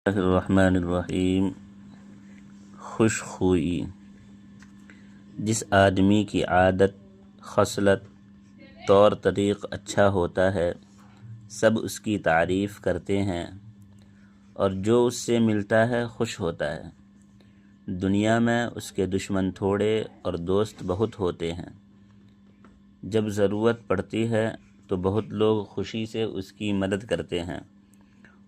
الرحمن الرحیم۔ خوش خوئی، جس آدمی کی عادت، خصلت، طور طریق اچھا ہوتا ہے سب اس کی تعریف کرتے ہیں اور جو اس سے ملتا ہے خوش ہوتا ہے۔ دنیا میں اس کے دشمن تھوڑے اور دوست بہت ہوتے ہیں۔ جب ضرورت پڑتی ہے تو بہت لوگ خوشی سے اس کی مدد کرتے ہیں۔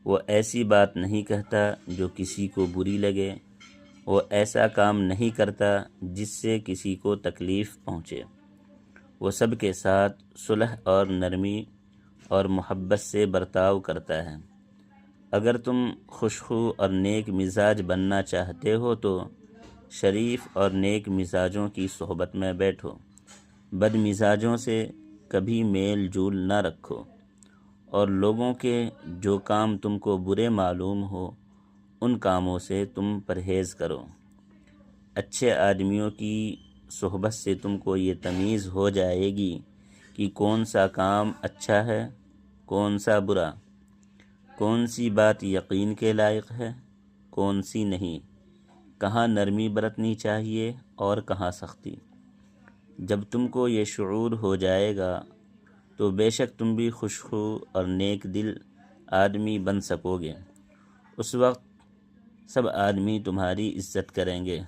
وہ ایسی بات نہیں کہتا جو کسی کو بری لگے، وہ ایسا کام نہیں کرتا جس سے کسی کو تکلیف پہنچے۔ وہ سب کے ساتھ صلح اور نرمی اور محبت سے برتاؤ کرتا ہے۔ اگر تم خوشخو اور نیک مزاج بننا چاہتے ہو تو شریف اور نیک مزاجوں کی صحبت میں بیٹھو۔ بد مزاجوں سے کبھی میل جول نہ رکھو، اور لوگوں کے جو کام تم کو برے معلوم ہو ان کاموں سے تم پرہیز کرو۔ اچھے آدمیوں کی صحبت سے تم کو یہ تمیز ہو جائے گی کہ کون سا کام اچھا ہے، کون سا برا، کون سی بات یقین کے لائق ہے، کون سی نہیں، کہاں نرمی برتنی چاہیے اور کہاں سختی۔ جب تم کو یہ شعور ہو جائے گا تو بے شک تم بھی خوشخو اور نیک دل آدمی بن سکو گے۔ اس وقت سب آدمی تمہاری عزت کریں گے۔